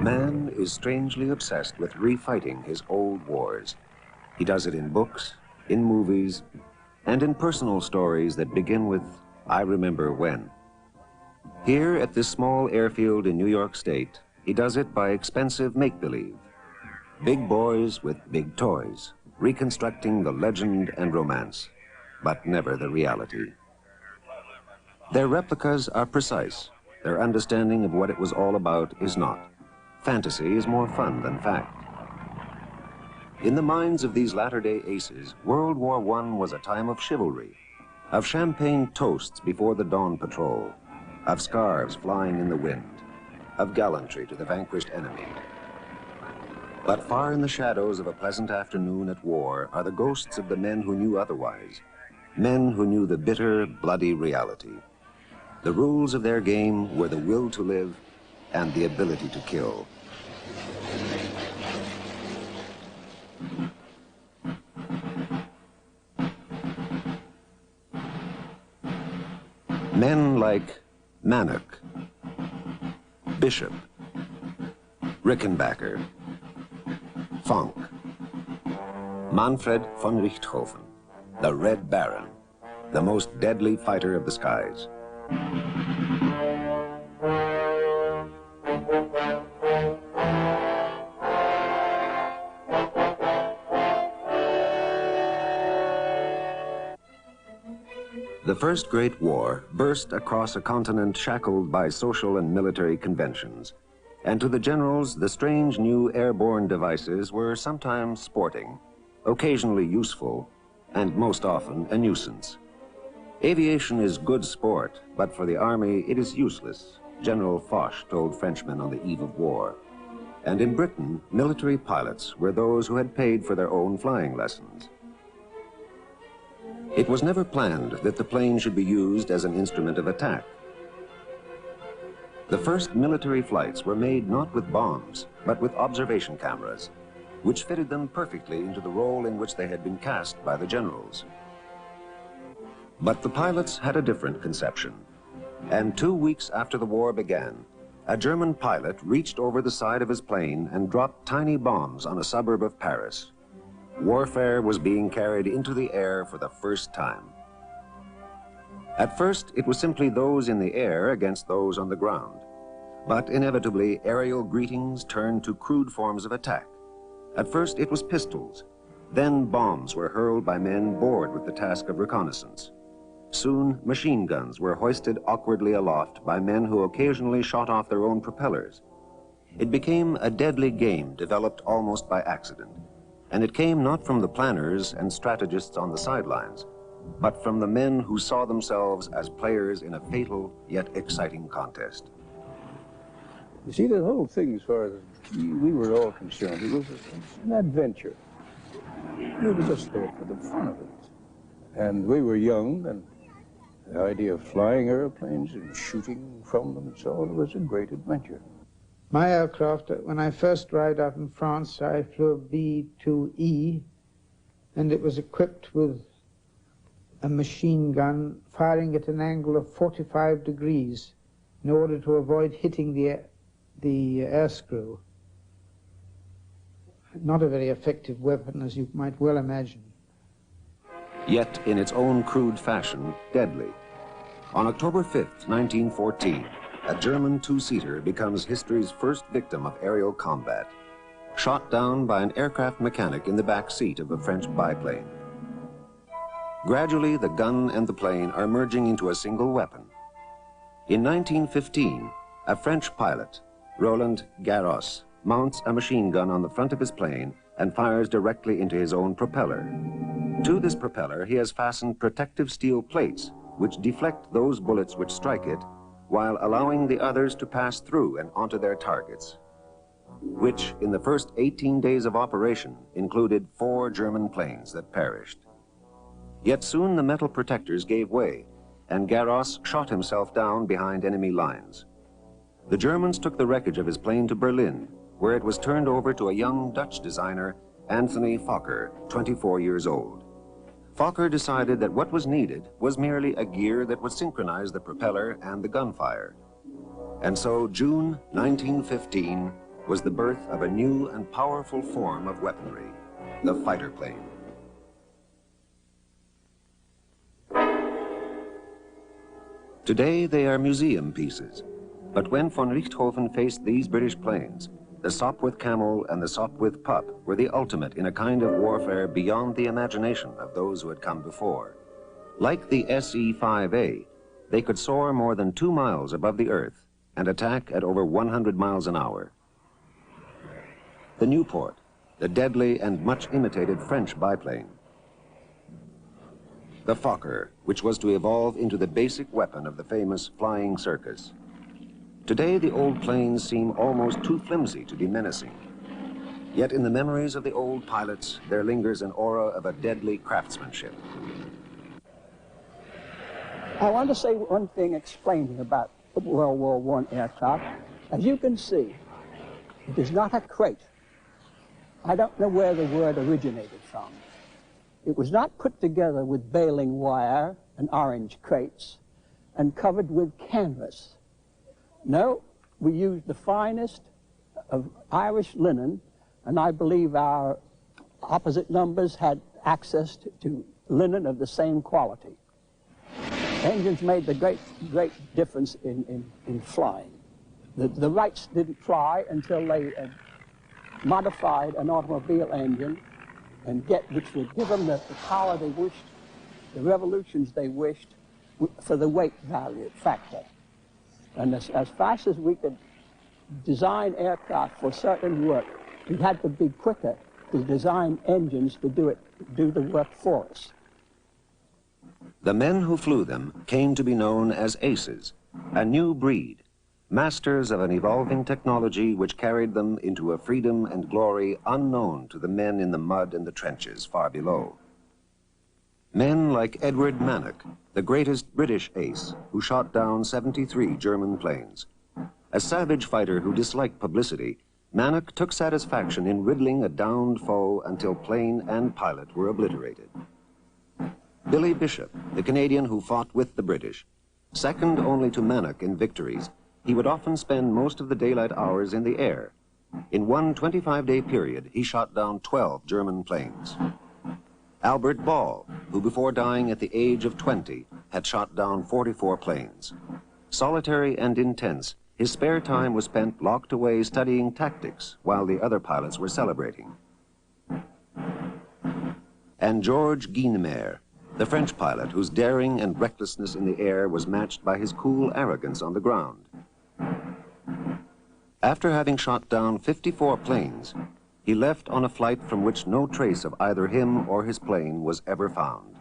Man is strangely obsessed with refighting his old wars. He does it in books, in movies, and in personal stories that begin with, "I remember when." Here at this small airfield in New York State, he does it by expensive make-believe. Big boys with big toys, reconstructing the legend and romance, but never the reality. Their replicas are precise. Their understanding of what it was all about is not. Fantasy is more fun than fact. In the minds of these latter-day aces, World War I was a time of chivalry, of champagne toasts before the dawn patrol, of scarves flying in the wind, of gallantry to the vanquished enemy. But far in the shadows of a pleasant afternoon at war are the ghosts of the men who knew otherwise, men who knew the bitter, bloody reality. The rules of their game were the will to live and the ability to kill. Men like Manock, Bishop, Rickenbacker, Fonck, Manfred von Richthofen, the Red Baron, the most deadly fighter of the skies. The First Great War burst across a continent shackled by social and military conventions. And to the generals, the strange new airborne devices were sometimes sporting, occasionally useful, and most often a nuisance. Aviation is good sport, but for the army it is useless, General Foch told Frenchmen on the eve of war. And in Britain, military pilots were those who had paid for their own flying lessons. It was never planned that the plane should be used as an instrument of attack. The first military flights were made not with bombs, but with observation cameras, which fitted them perfectly into the role in which they had been cast by the generals. But the pilots had a different conception, and 2 weeks after the war began, a German pilot reached over the side of his plane and dropped tiny bombs on a suburb of Paris. Warfare was being carried into the air for the first time. At first, it was simply those in the air against those on the ground. But inevitably, aerial greetings turned to crude forms of attack. At first, it was pistols. Then bombs were hurled by men bored with the task of reconnaissance. Soon, machine guns were hoisted awkwardly aloft by men who occasionally shot off their own propellers. It became a deadly game developed almost by accident. And it came not from the planners and strategists on the sidelines, but from the men who saw themselves as players in a fatal yet exciting contest. You see, the whole thing, as far as we were all concerned, it was an adventure. We were just there for the fun of it. And we were young, and the idea of flying airplanes and shooting from them and so on was a great adventure. My aircraft, when I first arrived out in France, I flew a B-2E, and it was equipped with a machine gun firing at an angle of 45 degrees in order to avoid hitting the air screw. Not a very effective weapon, as you might well imagine. Yet, in its own crude fashion, deadly. On October 5th, 1914, a German two-seater becomes history's first victim of aerial combat, shot down by an aircraft mechanic in the back seat of a French biplane. Gradually, the gun and the plane are merging into a single weapon. In 1915, a French pilot, Roland Garros, mounts a machine gun on the front of his plane and fires directly into his own propeller. To this propeller, he has fastened protective steel plates which deflect those bullets which strike it, while allowing the others to pass through and onto their targets, which in the first 18 days of operation included 4 German planes that perished. Yet soon the metal protectors gave way, and Garros shot himself down behind enemy lines. The Germans took the wreckage of his plane to Berlin, where it was turned over to a young Dutch designer, Anthony Fokker, 24 years old. Fokker decided that what was needed was merely a gear that would synchronize the propeller and the gunfire. And so June 1915 was the birth of a new and powerful form of weaponry, the fighter plane. Today they are museum pieces, but when von Richthofen faced these British planes, the Sopwith Camel and the Sopwith Pup were the ultimate in a kind of warfare beyond the imagination of those who had come before. Like the SE-5A, they could soar more than 2 miles above the earth and attack at over 100 miles an hour. The Nieuport, the deadly and much imitated French biplane. The Fokker, which was to evolve into the basic weapon of the famous flying circus. Today, the old planes seem almost too flimsy to be menacing. Yet in the memories of the old pilots, there lingers an aura of a deadly craftsmanship. I want to say one thing explaining about the World War I aircraft. As you can see, it is not a crate. I don't know where the word originated from. It was not put together with baling wire and orange crates and covered with canvas. No, we used the finest of Irish linen, and I believe our opposite numbers had access to linen of the same quality. Engines made the great difference in flying. The Wrights didn't fly until they modified an automobile engine which would give them the power they wished, the revolutions they wished, for the weight value factor. And as fast as we could design aircraft for certain work, we had to be quicker to design engines to do the work for us. The men who flew them came to be known as aces, a new breed, masters of an evolving technology which carried them into a freedom and glory unknown to the men in the mud and the trenches far below. Men like Edward Manock, the greatest British ace, who shot down 73 German planes. A savage fighter who disliked publicity, Manock took satisfaction in riddling a downed foe until plane and pilot were obliterated. Billy Bishop, the Canadian who fought with the British. Second only to Manock in victories, he would often spend most of the daylight hours in the air. In one 25-day period, he shot down 12 German planes. Albert Ball, who before dying at the age of 20, had shot down 44 planes. Solitary and intense, his spare time was spent locked away studying tactics while the other pilots were celebrating. And Georges Guynemer, the French pilot whose daring and recklessness in the air was matched by his cool arrogance on the ground. After having shot down 54 planes, he left on a flight from which no trace of either him or his plane was ever found.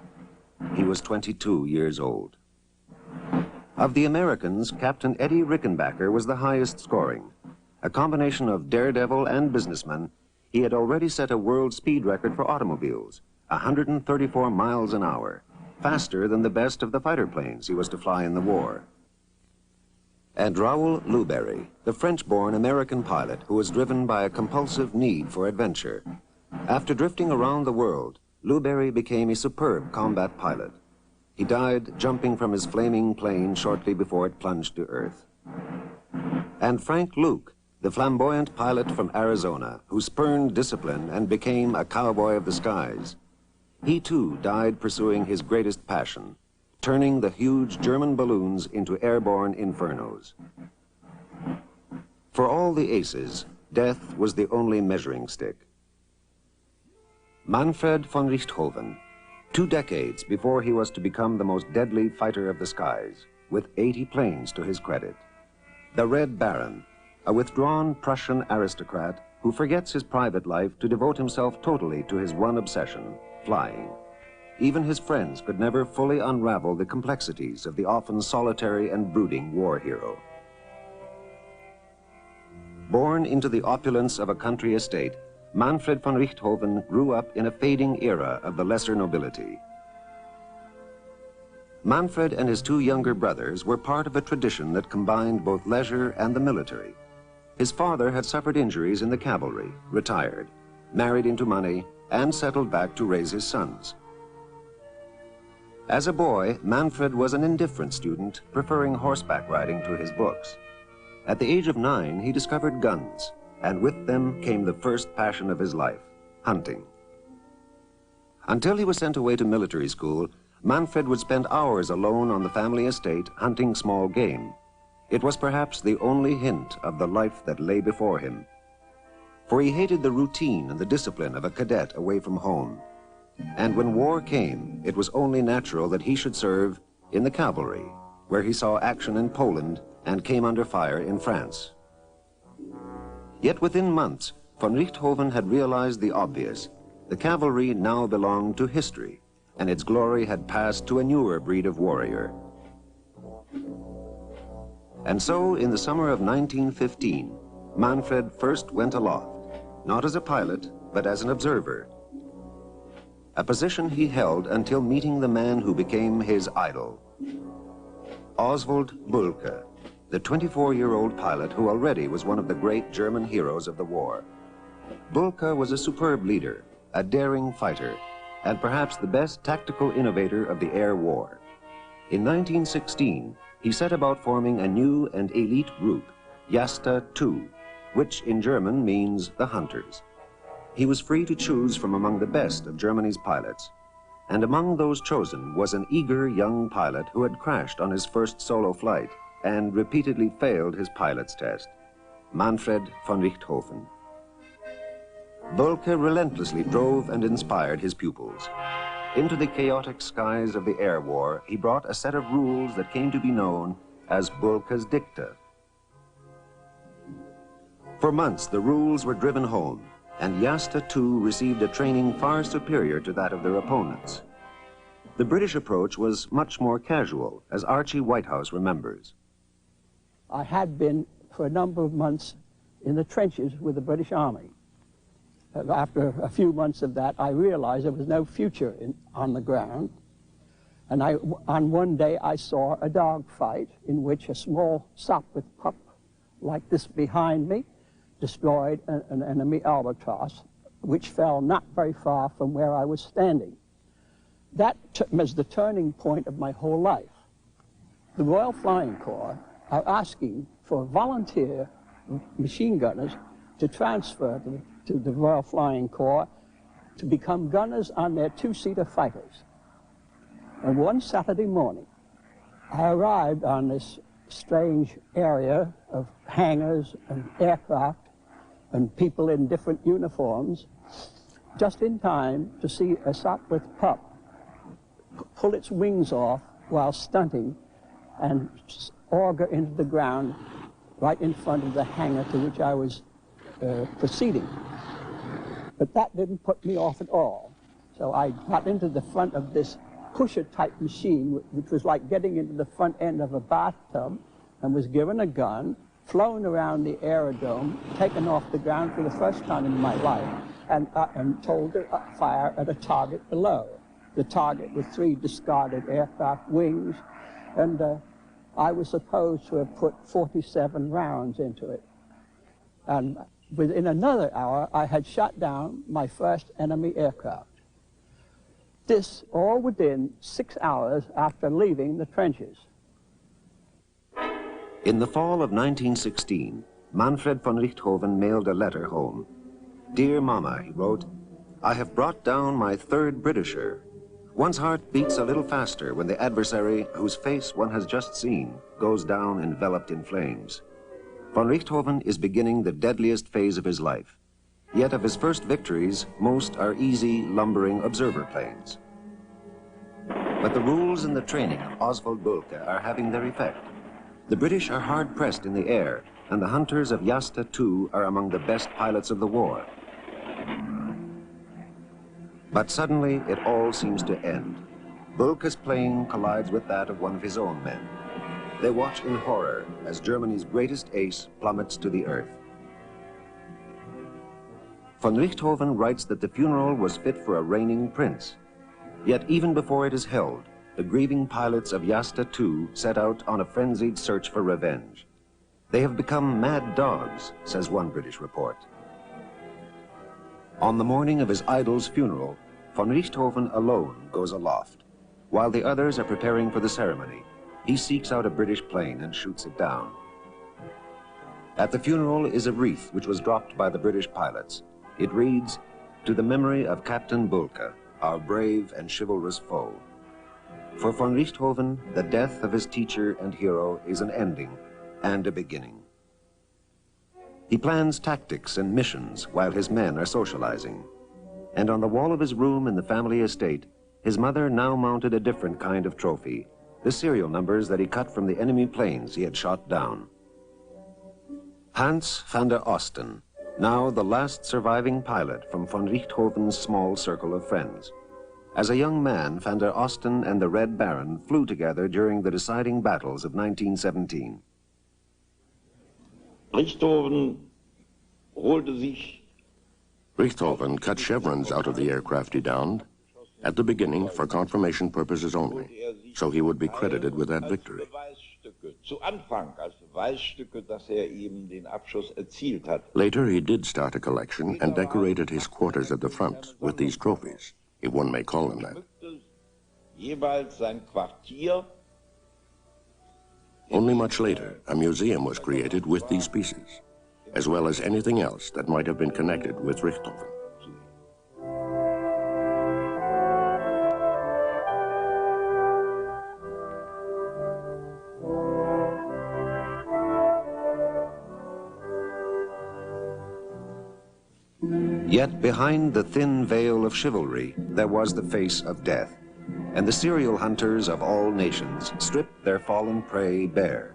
He was 22 years old. Of the Americans, Captain Eddie Rickenbacker was the highest scoring. A combination of daredevil and businessman, he had already set a world speed record for automobiles, 134 miles an hour, faster than the best of the fighter planes he was to fly in the war. And Raoul Louberry, the French-born American pilot who was driven by a compulsive need for adventure. After drifting around the world, Louberry became a superb combat pilot. He died jumping from his flaming plane shortly before it plunged to earth. And Frank Luke, the flamboyant pilot from Arizona, who spurned discipline and became a cowboy of the skies. He too died pursuing his greatest passion, turning the huge German balloons into airborne infernos. For all the aces, death was the only measuring stick. Manfred von Richthofen, 2 decades before he was to become the most deadly fighter of the skies, with 80 planes to his credit. The Red Baron, a withdrawn Prussian aristocrat who forgets his private life to devote himself totally to his one obsession, flying. Even his friends could never fully unravel the complexities of the often solitary and brooding war hero. Born into the opulence of a country estate, Manfred von Richthofen grew up in a fading era of the lesser nobility. Manfred and his 2 younger brothers were part of a tradition that combined both leisure and the military. His father had suffered injuries in the cavalry, retired, married into money, and settled back to raise his sons. As a boy, Manfred was an indifferent student, preferring horseback riding to his books. At the age of 9, he discovered guns, and with them came the first passion of his life, hunting. Until he was sent away to military school, Manfred would spend hours alone on the family estate hunting small game. It was perhaps the only hint of the life that lay before him. For he hated the routine and the discipline of a cadet away from home. And when war came, it was only natural that he should serve in the cavalry, where he saw action in Poland and came under fire in France. Yet within months, von Richthofen had realized the obvious. The cavalry now belonged to history, and its glory had passed to a newer breed of warrior. And so, in the summer of 1915, Manfred first went aloft, not as a pilot, but as an observer. A position he held until meeting the man who became his idol, Oswald Bulke, the 24-year-old pilot who already was one of the great German heroes of the war. Bulke was a superb leader, a daring fighter, and perhaps the best tactical innovator of the air war. In 1916, he set about forming a new and elite group, Jasta II, which in German means the Hunters. He was free to choose from among the best of Germany's pilots, and among those chosen was an eager young pilot who had crashed on his first solo flight and repeatedly failed his pilot's test, Manfred von Richthofen. Bulke relentlessly drove and inspired his pupils. Into the chaotic skies of the air war, he brought a set of rules that came to be known as Bulke's Dicta. For months, the rules were driven home, and Jasta II received a training far superior to that of their opponents. The British approach was much more casual, as Archie Whitehouse remembers. I had been for a number of months in the trenches with the British Army. After a few months of that, I realized there was no future on the ground, And on one day I saw a dog fight in which a small Sopwith pup, like this behind me, destroyed an enemy albatross, which fell not very far from where I was standing. That was the turning point of my whole life. The Royal Flying Corps are asking for volunteer machine gunners to transfer to the Royal Flying Corps to become gunners on their two-seater fighters. And one Saturday morning, I arrived on this strange area of hangars and aircraft and people in different uniforms, just in time to see a Sopwith pup pull its wings off while stunting and auger into the ground right in front of the hangar to which I was proceeding. But that didn't put me off at all. So I got into the front of this pusher-type machine, which was like getting into the front end of a bathtub, and was given a gun, flown around the aerodrome, taken off the ground for the first time in my life, and told to fire at a target below. The target with 3 discarded aircraft wings, and I was supposed to have put 47 rounds into it. And within another hour, I had shot down my first enemy aircraft. This all within 6 hours after leaving the trenches. In the fall of 1916, Manfred von Richthofen mailed a letter home. "Dear Mama," he wrote, "I have brought down my 3rd Britisher. One's heart beats a little faster when the adversary, whose face one has just seen, goes down enveloped in flames. Von Richthofen is beginning the deadliest phase of his life. Yet of his first victories, most are easy, lumbering observer planes. But the rules and the training of Oswald Bulke are having their effect. The British are hard-pressed in the air, and the hunters of Jasta II are among the best pilots of the war. But suddenly, it all seems to end. Bulke's plane collides with that of one of his own men. They watch in horror as Germany's greatest ace plummets to the earth. Von Richthofen writes that the funeral was fit for a reigning prince. Yet even before it is held, the grieving pilots of Jasta II set out on a frenzied search for revenge. They have become mad dogs, says one British report. On the morning of his idol's funeral, von Richthofen alone goes aloft. While the others are preparing for the ceremony, he seeks out a British plane and shoots it down. At the funeral is a wreath which was dropped by the British pilots. It reads, "To the memory of Captain Bulke, our brave and chivalrous foe." For von Richthofen, the death of his teacher and hero is an ending and a beginning. He plans tactics and missions while his men are socializing. And on the wall of his room in the family estate, his mother now mounted a different kind of trophy, the serial numbers that he cut from the enemy planes he had shot down. Hans van der Osten, now the last surviving pilot from von Richthofen's small circle of friends. As a young man, van der Osten and the Red Baron flew together during the deciding battles of 1917. Richthofen cut chevrons out of the aircraft he downed, at the beginning for confirmation purposes only, so he would be credited with that victory. Later, he did start a collection and decorated his quarters at the front with these trophies, if one may call them that. Only much later, a museum was created with these pieces, as well as anything else that might have been connected with Richthofen. Yet behind the thin veil of chivalry, there was the face of death, and the serial hunters of all nations stripped their fallen prey bare.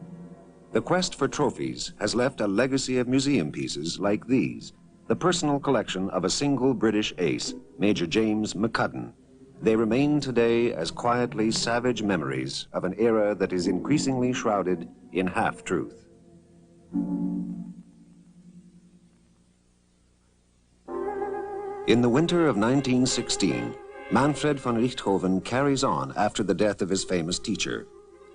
The quest for trophies has left a legacy of museum pieces like these, the personal collection of a single British ace, Major James McCudden. They remain today as quietly savage memories of an era that is increasingly shrouded in half-truth. In the winter of 1916, Manfred von Richthofen carries on after the death of his famous teacher.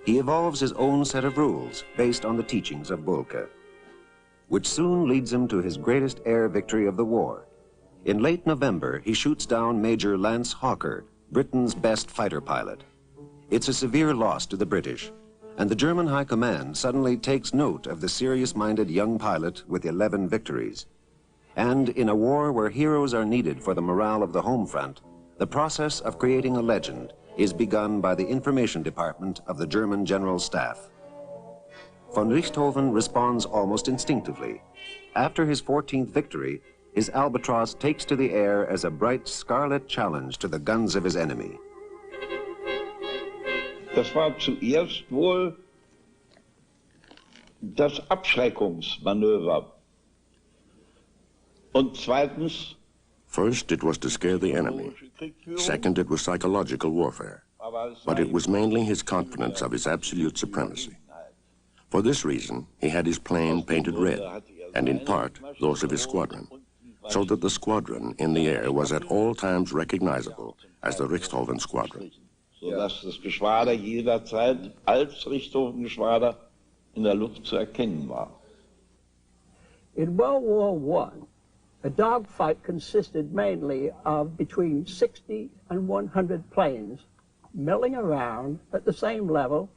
He evolves his own set of rules based on the teachings of Bulke, which soon leads him to his greatest air victory of the war. In late November, he shoots down Major Lance Hawker, Britain's best fighter pilot. It's a severe loss to the British, and the German High Command suddenly takes note of the serious-minded young pilot with 11 victories. And in a war where heroes are needed for the morale of the home front, the process of creating a legend is begun by the information department of the German General Staff. Von Richthofen responds almost instinctively. After his 14th victory, his Albatross takes to the air as a bright scarlet challenge to the guns of his enemy. Das war zuerst wohl das Abschreckungsmanöver. Und zweitens, First, it was to scare the enemy. Second, it was psychological warfare. But it was mainly his confidence of his absolute supremacy. For this reason, he had his plane painted red, and in part, those of his squadron, so that the squadron in the air was at all times recognizable as the Richthofen Squadron. sodass das Geschwader jederzeit als Richthofen-Geschwader in der Luft zu erkennen war. In World War I, a dogfight consisted mainly of between 60 and 100 planes milling around at the same level,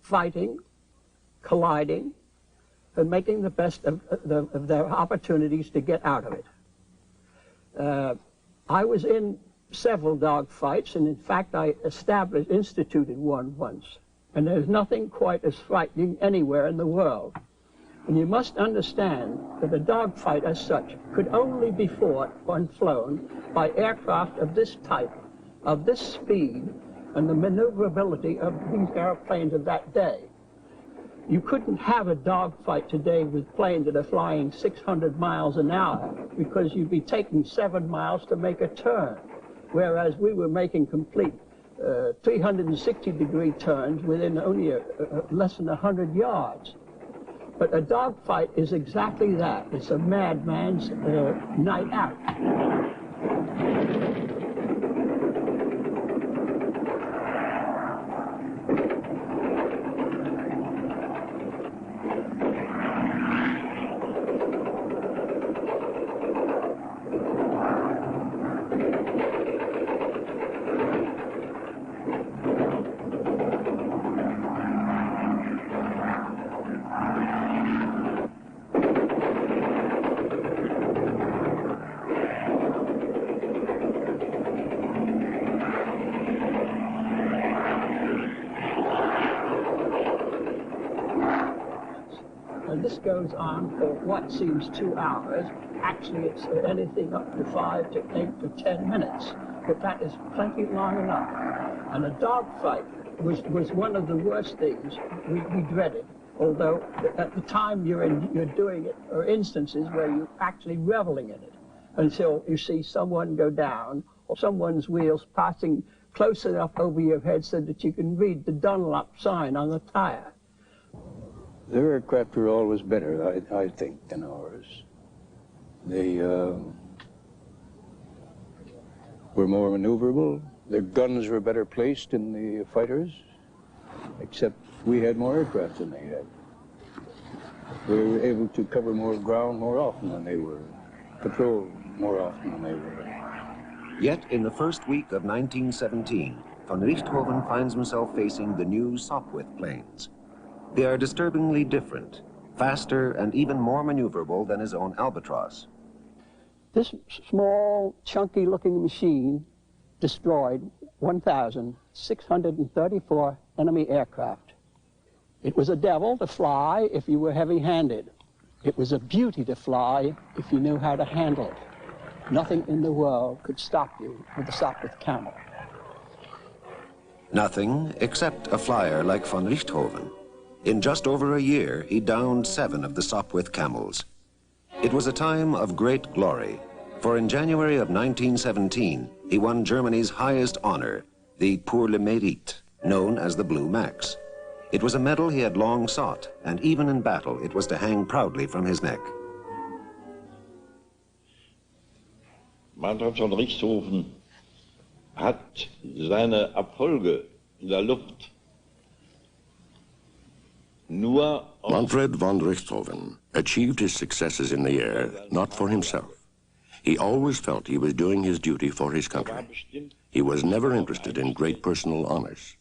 fighting, colliding, and making the best of their opportunities to get out of it. I was in several dogfights, and in fact I instituted one once. And there's nothing quite as frightening anywhere in the world. And you must understand that a dogfight as such could only be fought and flown by aircraft of this type, of this speed, and the maneuverability of these airplanes of that day. You couldn't have a dogfight today with planes that are flying 600 miles an hour because you'd be taking 7 miles to make a turn, whereas we were making complete 360-degree turns within only less than 100 yards. But a dogfight is exactly that. It's a madman's night out. And this goes on for what seems 2 hours. Actually, it's anything up to 5 to 8 to 10 minutes. But that is plenty long enough. And a dogfight was one of the worst things we dreaded. Although at the time you're doing it, or instances where you're actually reveling in it, until you see someone go down, or someone's wheels passing close enough over your head so that you can read the Dunlop sign on the tire. Their aircraft were always better, I think, than ours. They were more maneuverable. Their guns were better placed in the fighters, except we had more aircraft than they had. We were able to cover more ground more often than they were, patrol more often than they were. Yet in the first week of 1917, von Richthofen finds himself facing the new Sopwith planes. They are disturbingly different, faster and even more maneuverable than his own Albatross. This small, chunky-looking machine destroyed 1,634 enemy aircraft. It was a devil to fly if you were heavy-handed. It was a beauty to fly if you knew how to handle it. Nothing in the world could stop you with the Sopwith Camel. Nothing except a flyer like von Richthofen. In just over a year, he downed 7 of the Sopwith Camels. It was a time of great glory, for in January of 1917, he won Germany's highest honor, the Pour le Mérite, known as the Blue Max. It was a medal he had long sought, and even in battle, it was to hang proudly from his neck. Manfred von Richthofen hat seine Erfolge in der Luft nur Manfred von Richthofen achieved his successes in the air not for himself. He always felt he was doing his duty for his country. He was never interested in great personal honors.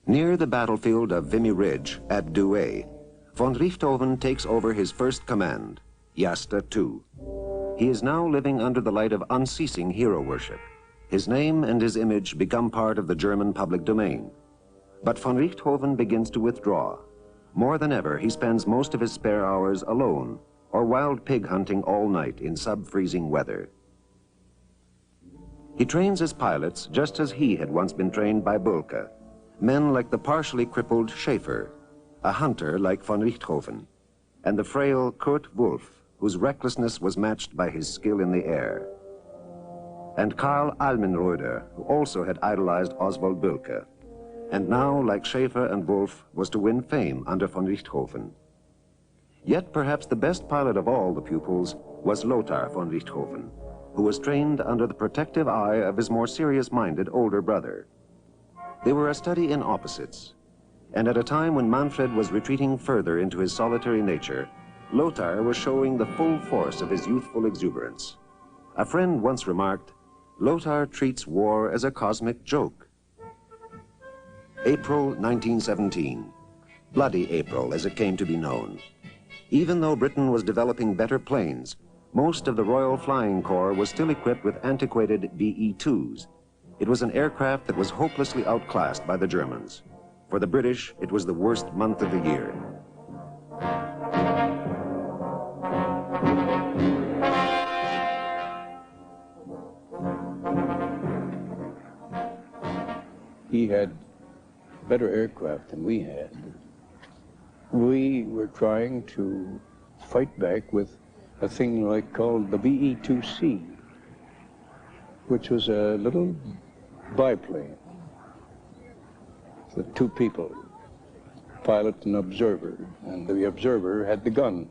Near the battlefield of Vimy Ridge at Douai, von Richthofen takes over his first command, Jasta II. He is now living under the light of unceasing hero worship. His name and his image become part of the German public domain. But von Richthofen begins to withdraw. More than ever, he spends most of his spare hours alone or wild pig hunting all night in sub-freezing weather. He trains his pilots just as he had once been trained by Bülke, men like the partially crippled Schaefer, a hunter like von Richthofen, and the frail Kurt Wolf, whose recklessness was matched by his skill in the air. And Karl Allmenröder, who also had idolized Oswald Bülke, and now, like Schaefer and Wolf, was to win fame under von Richthofen. Yet perhaps the best pilot of all the pupils was Lothar von Richthofen, who was trained under the protective eye of his more serious-minded older brother. They were a study in opposites, and at a time when Manfred was retreating further into his solitary nature, Lothar was showing the full force of his youthful exuberance. A friend once remarked, "Lothar treats war as a cosmic joke." April 1917, Bloody April as it came to be known. Even though Britain was developing better planes, most of the Royal Flying Corps was still equipped with antiquated BE-2s. It was an aircraft that was hopelessly outclassed by the Germans. For the British, it was the worst month of the year. He had better aircraft than we had. We were trying to fight back with a thing called the BE-2C, which was a little biplane with two people, pilot and observer, and the observer had the gun.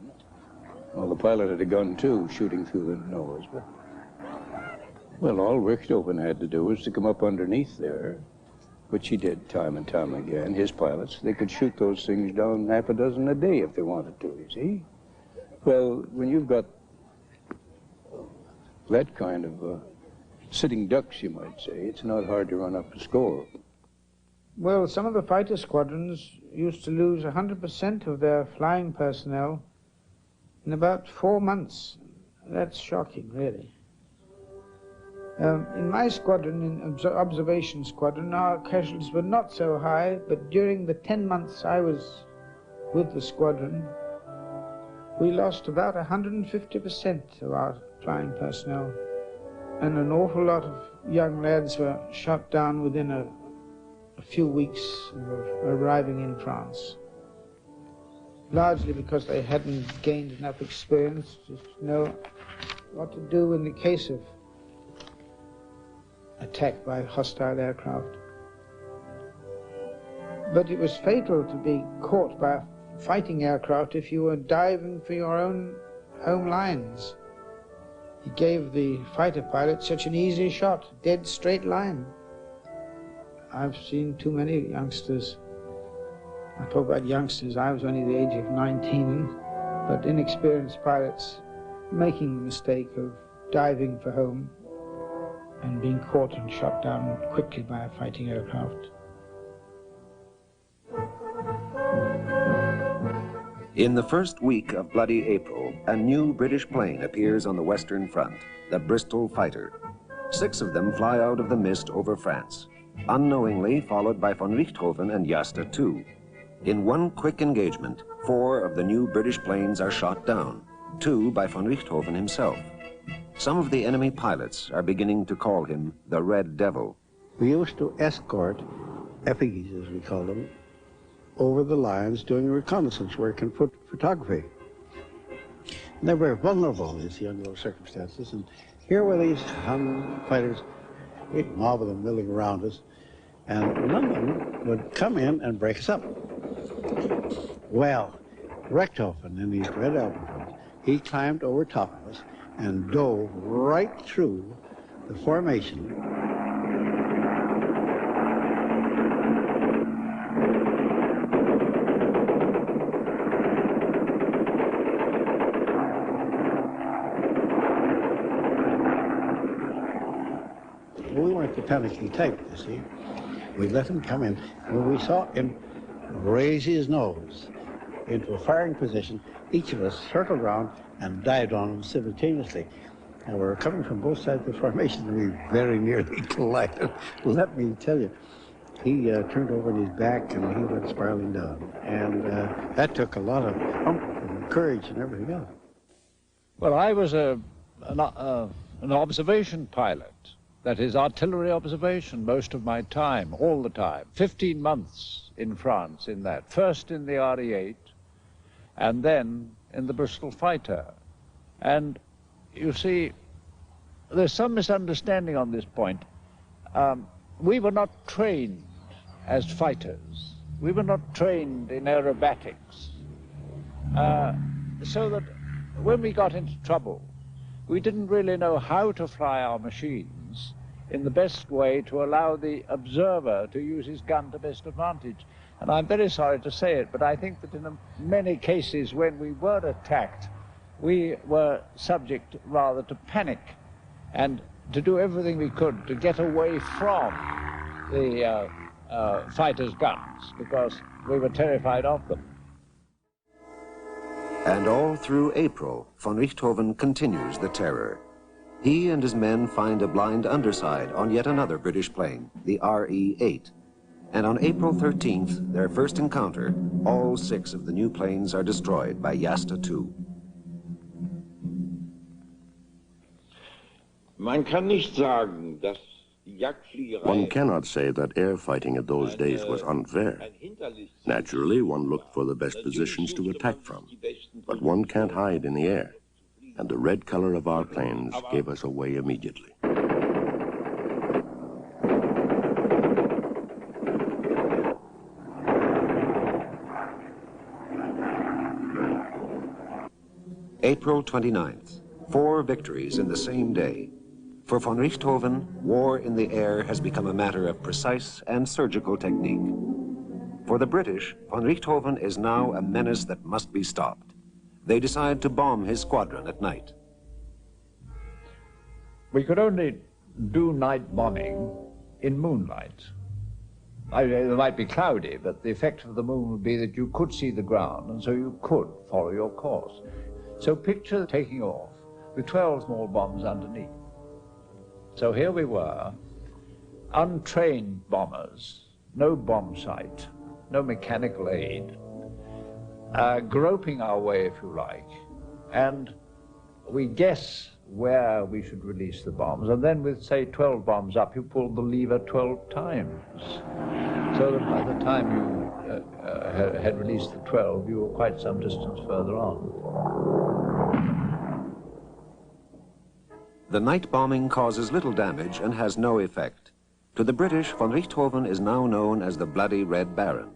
Well, the pilot had a gun too, shooting through the nose. But, well, all Richthofen had to do was to come up underneath there, which he did time and time again. His pilots, they could shoot those things down half a dozen a day if they wanted to, you see. Well, when you've got that kind of sitting ducks, you might say, it's not hard to run up a score. Well, some of the fighter squadrons used to lose 100% of their flying personnel in about 4 months. That's shocking, really. In my squadron, in observation squadron, our casualties were not so high, but during the 10 months I was with the squadron, we lost about 150% of our flying personnel, and an awful lot of young lads were shot down within a few weeks of arriving in France, largely because they hadn't gained enough experience to know what to do in the case of attack by hostile aircraft. But it was fatal to be caught by a fighting aircraft if you were diving for your own home lines. He gave the fighter pilot such an easy shot, dead straight line. I've seen too many youngsters. I talk about youngsters, I was only the age of 19, but inexperienced pilots making the mistake of diving for home and being caught and shot down quickly by a fighting aircraft. In the first week of Bloody April, a new British plane appears on the Western Front, the Bristol Fighter. 6 of them fly out of the mist over France, unknowingly followed by von Richthofen and Jasta II. In one quick engagement, 4 of the new British planes are shot down, 2 by von Richthofen himself. Some of the enemy pilots are beginning to call him the Red Devil. We used to escort effigies, as we call them, over the lines doing reconnaissance work and photography. And they're very vulnerable in these young little circumstances. And here were these young fighters, a great mob of them milling around us, and none of them would come in and break us up. Well, Richthofen in these red albatross, he climbed over top of us and dove right through the formation. We weren't the panicky type, you see. We let him come in. When we saw him raise his nose into a firing position, each of us circled around and dived on him simultaneously. And we were coming from both sides of the formation, and we very nearly collided. Let me tell you, he turned over on his back and he went spiraling down. And that took a lot of oomph and courage and everything else. Well, I was an observation pilot. That is artillery observation most of my time, all the time. 15 months in France in that. First in the RE-8 and then in the Bristol fighter. And you see, there's some misunderstanding on this point. We were not trained as fighters. We were not trained in aerobatics. So that when we got into trouble, we didn't really know how to fly our machines in the best way to allow the observer to use his gun to best advantage. And I'm very sorry to say it, but I think that in many cases when we were attacked, we were subject rather to panic and to do everything we could to get away from the fighters' guns because we were terrified of them. And all through April, von Richthofen continues the terror. He and his men find a blind underside on yet another British plane, the RE-8. And on April 13th, their first encounter, all 6 of the new planes are destroyed by Jasta II. Man kann nicht sagen, dass One cannot say that air fighting in those days was unfair. Naturally, one looked for the best positions to attack from, but one can't hide in the air, and the red color of our planes gave us away immediately. April 29th, 4 victories in the same day. For von Richthofen, war in the air has become a matter of precise and surgical technique. For the British, von Richthofen is now a menace that must be stopped. They decide to bomb his squadron at night. We could only do night bombing in moonlight. It might be cloudy, but the effect of the moon would be that you could see the ground, and so you could follow your course. So picture taking off with 12 small bombs underneath. So here we were, untrained bombers, no bomb sight, no mechanical aid, groping our way, if you like, and we guess where we should release the bombs, and then with, say, 12 bombs up, you pull the lever 12 times, so that by the time you had released the 12, you were quite some distance further on. The night bombing causes little damage and has no effect. To the British, von Richthofen is now known as the Bloody Red Baron.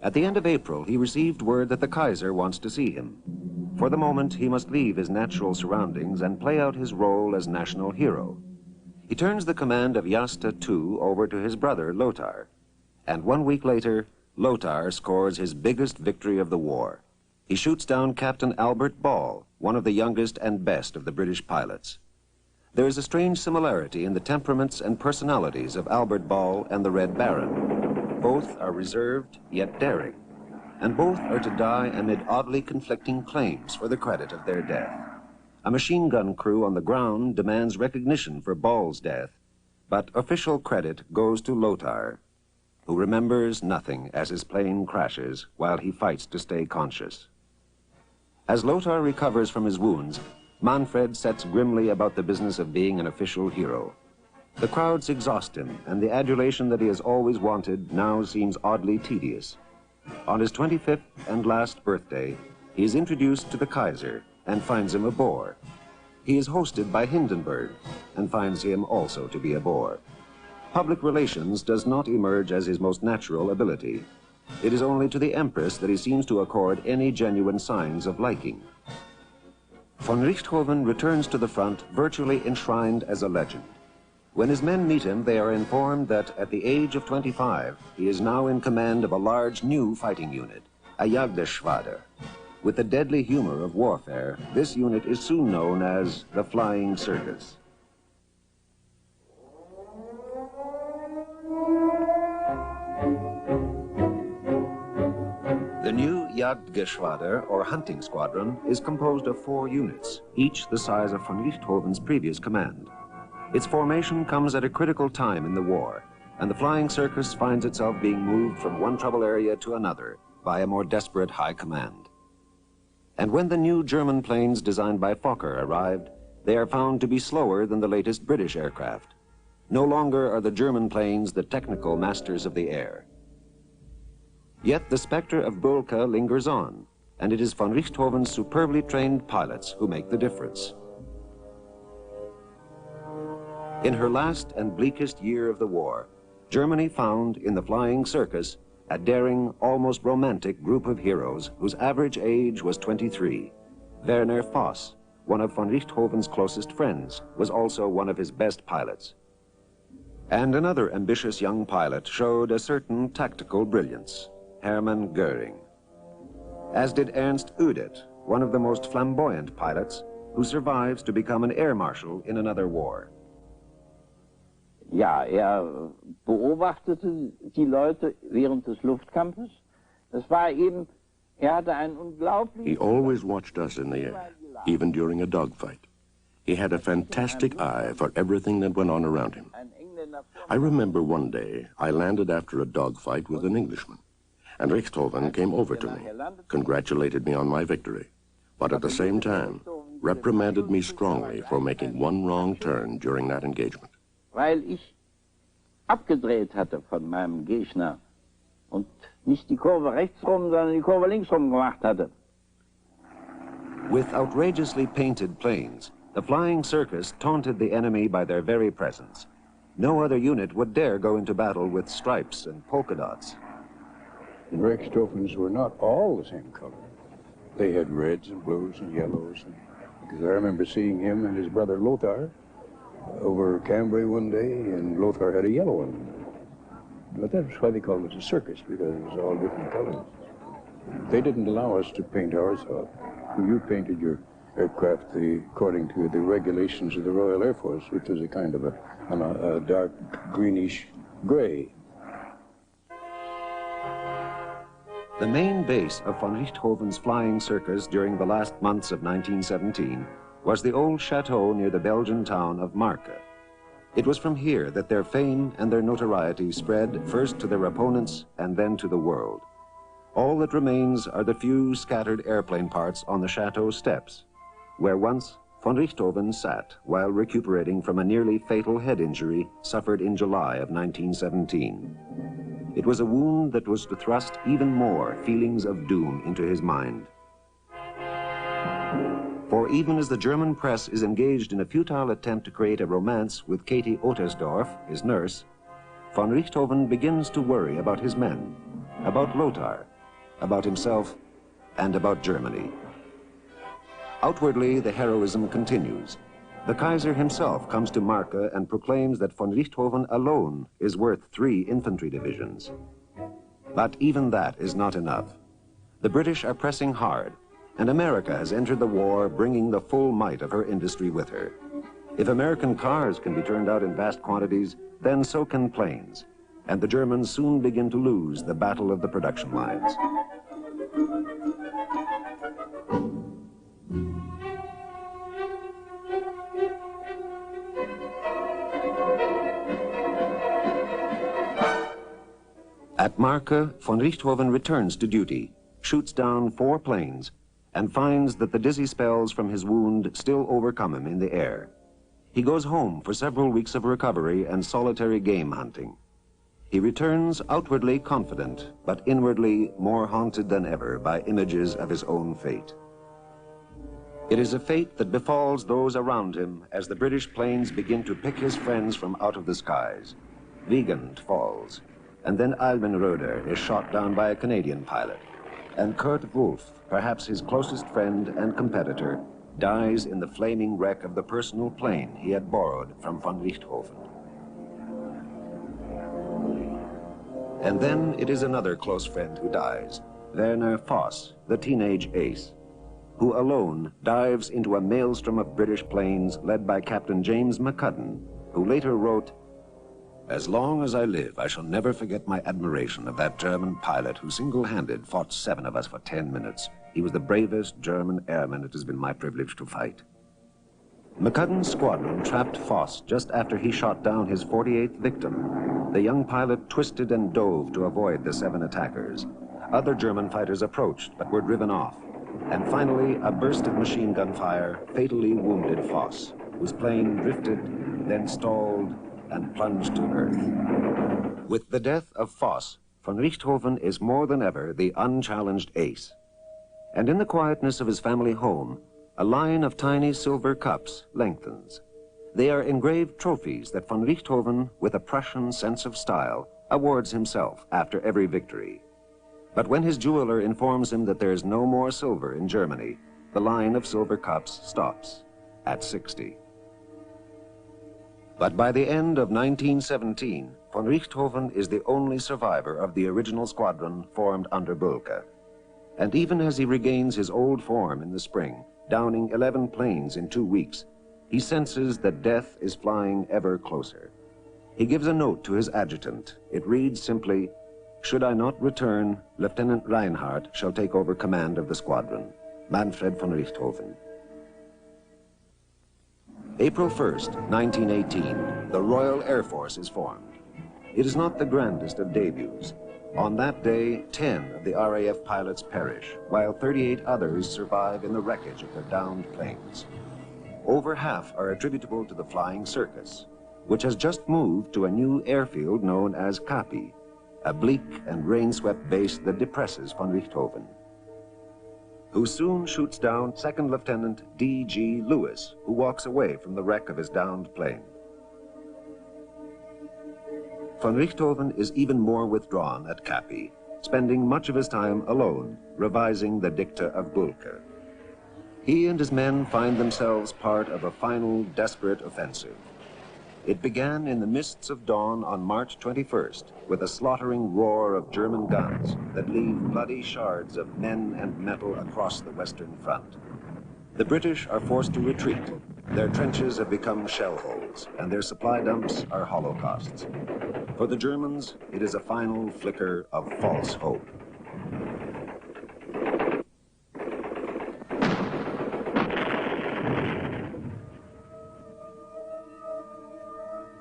At the end of April, he received word that the Kaiser wants to see him. For the moment, he must leave his natural surroundings and play out his role as national hero. He turns the command of Jasta II over to his brother, Lothar. And 1 week later, Lothar scores his biggest victory of the war. He shoots down Captain Albert Ball, one of the youngest and best of the British pilots. There is a strange similarity in the temperaments and personalities of Albert Ball and the Red Baron. Both are reserved, yet daring, and both are to die amid oddly conflicting claims for the credit of their death. A machine gun crew on the ground demands recognition for Ball's death, but official credit goes to Lothar, who remembers nothing as his plane crashes while he fights to stay conscious. As Lothar recovers from his wounds, Manfred sets grimly about the business of being an official hero. The crowds exhaust him, and the adulation that he has always wanted now seems oddly tedious. On his 25th and last birthday, he is introduced to the Kaiser and finds him a bore. He is hosted by Hindenburg and finds him also to be a bore. Public relations does not emerge as his most natural ability. It is only to the Empress that he seems to accord any genuine signs of liking. Von Richthofen returns to the front virtually enshrined as a legend. When his men meet him, they are informed that at the age of 25, he is now in command of a large new fighting unit, a Jagdgeschwader. With the deadly humor of warfare, this unit is soon known as the Flying Circus. The new Jagdgeschwader, or hunting squadron, is composed of 4 units, each the size of von Richthofen's previous command. Its formation comes at a critical time in the war, and the Flying Circus finds itself being moved from one trouble area to another by a more desperate high command. And when the new German planes designed by Fokker arrived, they are found to be slower than the latest British aircraft. No longer are the German planes the technical masters of the air. Yet the specter of Bölka lingers on, and it is von Richthofen's superbly trained pilots who make the difference. In her last and bleakest year of the war, Germany found in the Flying Circus a daring, almost romantic group of heroes whose average age was 23. Werner Voss, one of von Richthofen's closest friends, was also one of his best pilots. And another ambitious young pilot showed a certain tactical brilliance, Hermann Göring. As did Ernst Udet, one of the most flamboyant pilots, who survives to become an air marshal in another war. Ja, beobachtete die Leute während des Luftkampfes. Das war eben, hatte einen unglaublichen... He always watched us in the air, even during a dogfight. He had a fantastic eye for everything that went on around him. I remember one day I landed after a dogfight with an Englishman, and Richthofen came over to me, congratulated me on my victory, but at the same time reprimanded me strongly for making one wrong turn during that engagement. Weil ich abgedreht hatte von meinem Gegner und nicht die Kurve rechts rum, sondern die Kurve links rum gemacht hatte. With outrageously painted planes, the Flying Circus taunted the enemy by their very presence. No other unit would dare go into battle with stripes and polka dots. The Richthofens were not all the same color. They had reds and blues and yellows. Because I remember seeing him and his brother Lothar over Cambrai one day, and Lothar had a yellow one. But that's why they called it a circus, because it was all different colors. They didn't allow us to paint ours up. You painted your aircraft according to the regulations of the Royal Air Force, which was a kind of a dark greenish gray. The main base of von Richthofen's Flying Circus during the last months of 1917 was the old chateau near the Belgian town of Marke. It was from here that their fame and their notoriety spread first to their opponents and then to the world. All that remains are the few scattered airplane parts on the chateau steps, where once von Richthofen sat while recuperating from a nearly fatal head injury suffered in July of 1917. It was a wound that was to thrust even more feelings of doom into his mind. For even as the German press is engaged in a futile attempt to create a romance with Katie Ottersdorf, his nurse, von Richthofen begins to worry about his men, about Lothar, about himself, and about Germany. Outwardly, the heroism continues. The Kaiser himself comes to Marke and proclaims that von Richthofen alone is worth 3 infantry divisions. But even that is not enough. The British are pressing hard, and America has entered the war bringing the full might of her industry with her. If American cars can be turned out in vast quantities, then so can planes, and the Germans soon begin to lose the battle of the production lines. At Marke, von Richthofen returns to duty, shoots down 4 planes, and finds that the dizzy spells from his wound still overcome him in the air. He goes home for several weeks of recovery and solitary game hunting. He returns outwardly confident, but inwardly more haunted than ever by images of his own fate. It is a fate that befalls those around him as the British planes begin to pick his friends from out of the skies. Wiegand falls, and then Almenröder is shot down by a Canadian pilot. And Kurt Wolff, perhaps his closest friend and competitor, dies in the flaming wreck of the personal plane he had borrowed from von Richthofen. And then it is another close friend who dies, Werner Voss, the teenage ace, who alone dives into a maelstrom of British planes led by Captain James McCudden, who later wrote, "As long as I live, I shall never forget my admiration of that German pilot who single-handed fought 7 of us for 10 minutes. He was the bravest German airman it has been my privilege to fight." McCudden's squadron trapped Voss just after he shot down his 48th victim. The young pilot twisted and dove to avoid the 7 attackers. Other German fighters approached but were driven off. And finally, a burst of machine gun fire fatally wounded Voss, whose plane drifted, then stalled, and plunged to earth. With the death of Voss, von Richthofen is more than ever the unchallenged ace. And in the quietness of his family home, a line of tiny silver cups lengthens. They are engraved trophies that von Richthofen, with a Prussian sense of style, awards himself after every victory. But when his jeweler informs him that there is no more silver in Germany, the line of silver cups stops at 60. But by the end of 1917, von Richthofen is the only survivor of the original squadron formed under Bülke. And even as he regains his old form in the spring, downing 11 planes in 2 weeks, he senses that death is flying ever closer. He gives a note to his adjutant. It reads simply, "Should I not return, Lieutenant Reinhardt shall take over command of the squadron. Manfred von Richthofen." April 1st, 1918, the Royal Air Force is formed. It is not the grandest of debuts. On that day, 10 of the RAF pilots perish, while 38 others survive in the wreckage of their downed planes. Over half are attributable to the Flying Circus, which has just moved to a new airfield known as Kapi, a bleak and rain-swept base that depresses von Richthofen, who soon shoots down Second Lieutenant D.G. Lewis, who walks away from the wreck of his downed plane. Von Richthofen is even more withdrawn at Kapi, spending much of his time alone, revising the dicta of Bülke. He and his men find themselves part of a final desperate offensive. It began in the mists of dawn on March 21st with a slaughtering roar of German guns that leave bloody shards of men and metal across the Western Front. The British are forced to retreat. Their trenches have become shell holes, and their supply dumps are holocausts. For the Germans, it is a final flicker of false hope.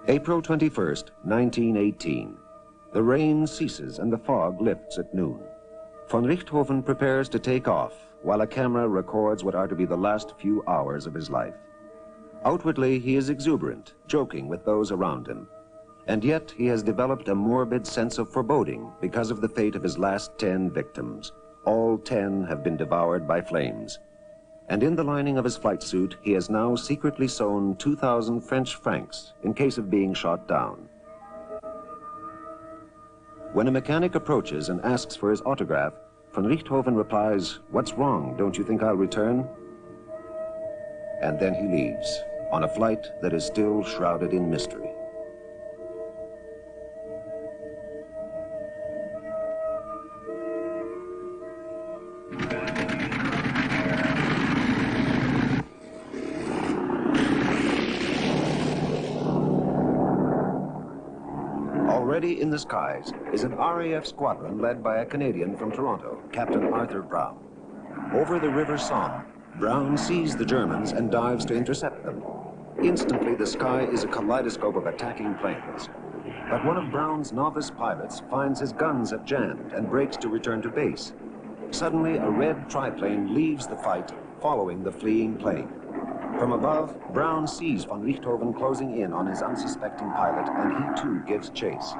April 21st, 1918. The rain ceases and the fog lifts at noon. Von Richthofen prepares to take off while a camera records what are to be the last few hours of his life. Outwardly, he is exuberant, joking with those around him. And yet he has developed a morbid sense of foreboding because of the fate of his last 10 victims. All 10 have been devoured by flames. And in the lining of his flight suit, he has now secretly sewn 2,000 French francs in case of being shot down. When a mechanic approaches and asks for his autograph, von Richthofen replies, "What's wrong? Don't you think I'll return?" And then he leaves on a flight that is still shrouded in mystery. Already in the skies is an RAF squadron led by a Canadian from Toronto, Captain Arthur Brown. Over the River Somme, Brown sees the Germans and dives to intercept them. Instantly, the sky is a kaleidoscope of attacking planes. But one of Brown's novice pilots finds his guns have jammed and breaks to return to base. Suddenly, a red triplane leaves the fight, following the fleeing plane. From above, Brown sees von Richthofen closing in on his unsuspecting pilot, and he too gives chase.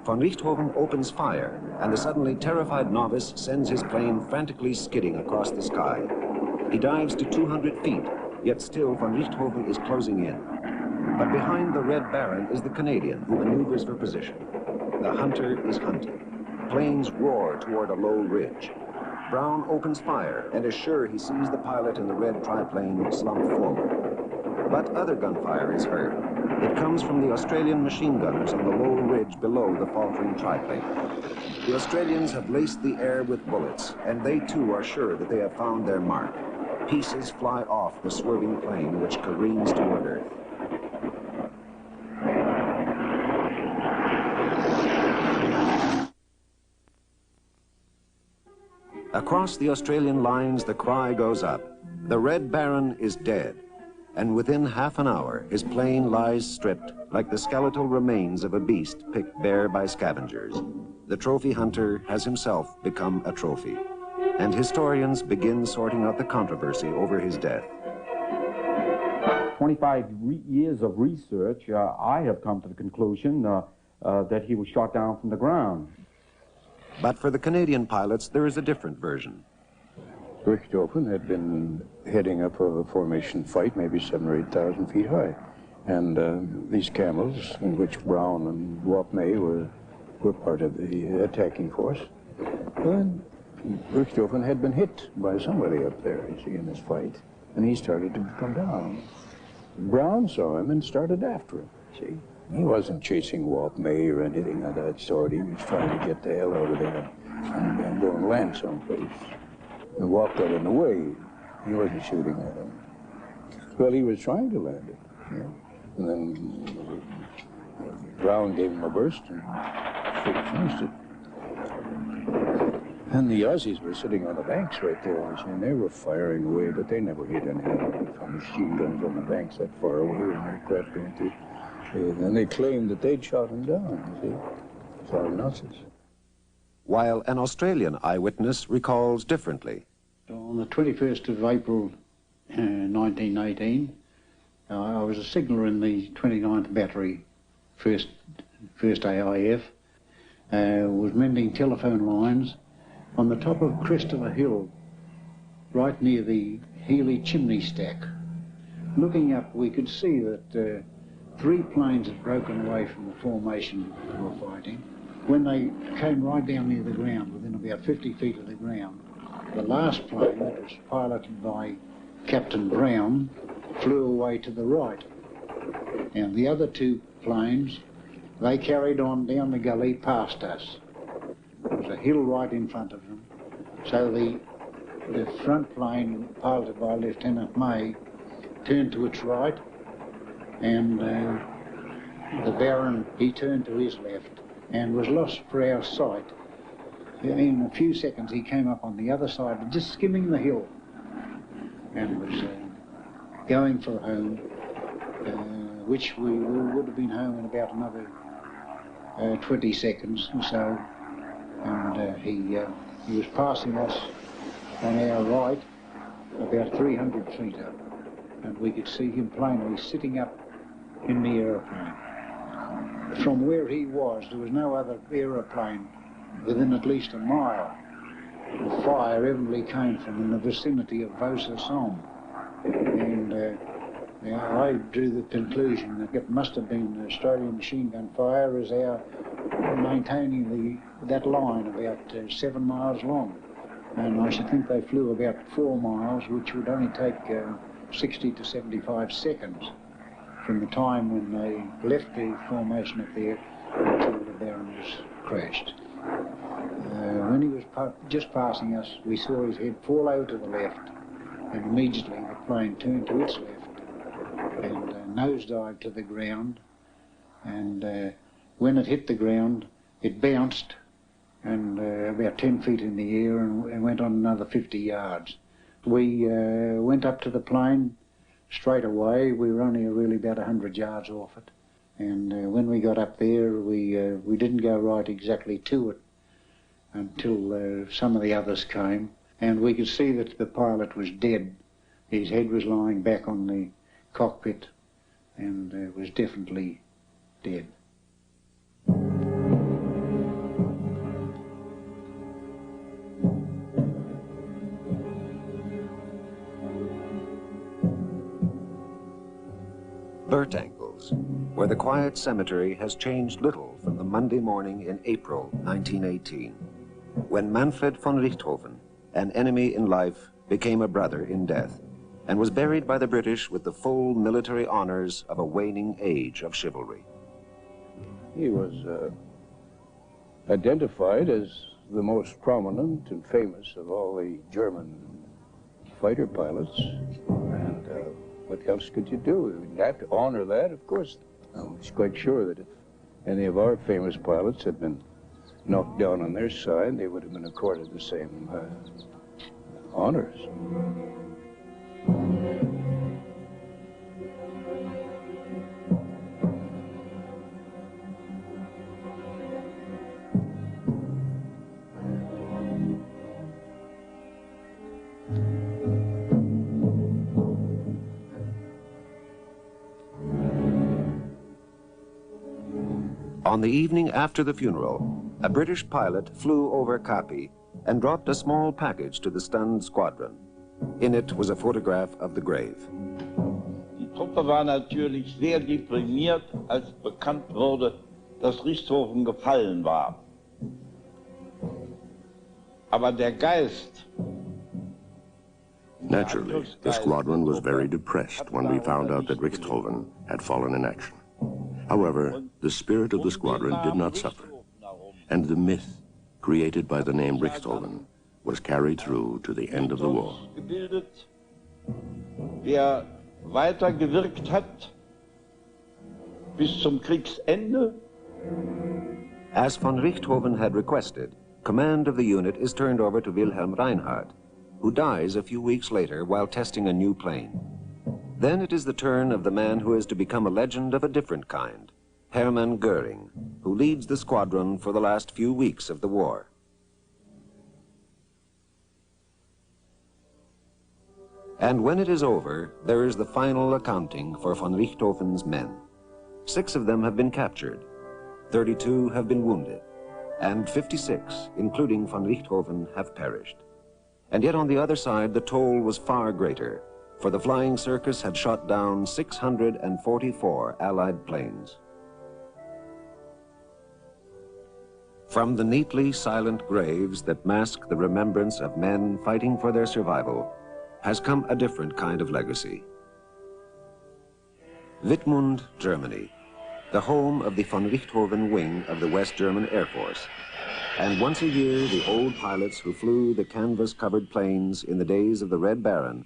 Von Richthofen opens fire, and the suddenly terrified novice sends his plane frantically skidding across the sky. He dives to 200 feet, yet still von Richthofen is closing in. But behind the Red Baron is the Canadian, who maneuvers for position. The hunter is hunting. Planes roar toward a low ridge. Brown opens fire and is sure he sees the pilot in the red triplane slump forward. But other gunfire is heard. It comes from the Australian machine gunners on the low ridge below the faltering triplane. The Australians have laced the air with bullets, and they too are sure that they have found their mark. Pieces fly off the swerving plane, which careens toward Earth. Across the Australian lines, the cry goes up. The Red Baron is dead, and within half an hour, his plane lies stripped like the skeletal remains of a beast picked bare by scavengers. The trophy hunter has himself become a trophy, and historians begin sorting out the controversy over his death. 25 years of research, I have come to the conclusion that he was shot down from the ground. But for the Canadian pilots, there is a different version. Richthofen had been heading up a formation fight, maybe 7,000 or 8,000 feet high. And these camels, in which Brown and Wapme were part of the attacking force, and Richthofen had been hit by somebody up there, you see, in this fight. And he started to come down. Brown saw him and started after him, see. He wasn't chasing Wapme or anything of that sort. He was trying to get the hell out of there and go and land someplace. And Wap got in the way. He wasn't shooting at him. Well, he was trying to land it. You know? And then Brown gave him a burst and finished it. And the Aussies were sitting on the banks right there, and they were firing away, but they never hit anything from machine guns on the banks that far away when aircraft going through. And they claimed that they'd shot him down, you see. It's all nonsense. While an Australian eyewitness recalls differently. On the 21st of April 1918, I was a signaller in the 29th Battery, 1st AIF, was mending telephone lines on the top of crest of a hill, right near the Healy chimney stack. Looking up, we could see that 3 planes had broken away from the formation we were fighting. When they came right down near the ground, within about 50 feet of the ground, the last plane, that was piloted by Captain Brown, flew away to the right. And the other 2 planes, they carried on down the gully past us. There was a hill right in front of them. So the front plane, piloted by Lieutenant May, turned to its right, and the Baron, he turned to his left and was lost for our sight. In a few seconds he came up on the other side, just skimming the hill, and was going for home, which we would have been home in about another 20 seconds or so. And he was passing us on our right about 300 feet up, and we could see him plainly sitting up in the aeroplane. From where he was, there was no other aeroplane within at least a mile. The fire evidently came from in the vicinity of Vaux-sur-Somme. And I drew the conclusion that it must have been Australian machine gun fire, as our maintaining that line about 7 miles long. And I should think they flew about 4 miles, which would only take 60 to 75 seconds from the time when they left the formation up there until the Baron was crashed. When he was just passing us, we saw his head fall over to the left, and immediately the plane turned to its left and nosedived to the ground. And when it hit the ground, it bounced and about 10 feet in the air and went on another 50 yards. We went up to the plane straight away. We were only really about 100 yards off it. And when we got up there, we didn't go right exactly to it until some of the others came. And we could see that the pilot was dead. His head was lying back on the cockpit and was definitely dead. Burnt Angles, where the quiet cemetery has changed little from the Monday morning in April 1918, when Manfred von Richthofen, an enemy in life, became a brother in death, and was buried by the British with the full military honors of a waning age of chivalry. He was identified as the most prominent and famous of all the German fighter pilots. And what else could you do? You'd have to honor that, of course. I was quite sure that if any of our famous pilots had been knocked down on their side, they would have been accorded the same honors. On the evening after the funeral, a British pilot flew over Capi and dropped a small package to the stunned squadron. In it was a photograph of the grave. Die Truppe war natürlich sehr deprimiert, als bekannt wurde, dass Richthofen gefallen war. Aber der Geist. Naturally, the squadron was very depressed when we found out that Richthofen had fallen in action. However, the spirit of the squadron did not suffer, and the myth created by the name Richthofen was carried through to the end of the war. Der weitergewirkt hat bis zum Kriegsende. As von Richthofen had requested, command of the unit is turned over to Wilhelm Reinhardt, who dies a few weeks later while testing a new plane. Then it is the turn of the man who is to become a legend of a different kind, Hermann Göring, who leads the squadron for the last few weeks of the war. And when it is over, there is the final accounting for von Richthofen's men. 6 of them have been captured, 32 have been wounded, and 56, including von Richthofen, have perished. And yet on the other side, the toll was far greater, for the flying circus had shot down 644 Allied planes. From the neatly silent graves that mask the remembrance of men fighting for their survival has come a different kind of legacy. Wittmund, Germany, the home of the von Richthofen wing of the West German Air Force. And once a year, the old pilots who flew the canvas-covered planes in the days of the Red Baron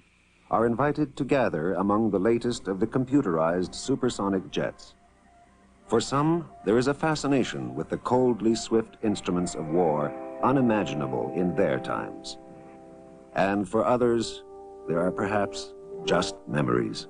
are invited to gather among the latest of the computerized supersonic jets. For some, there is a fascination with the coldly swift instruments of war unimaginable in their times. And for others, there are perhaps just memories.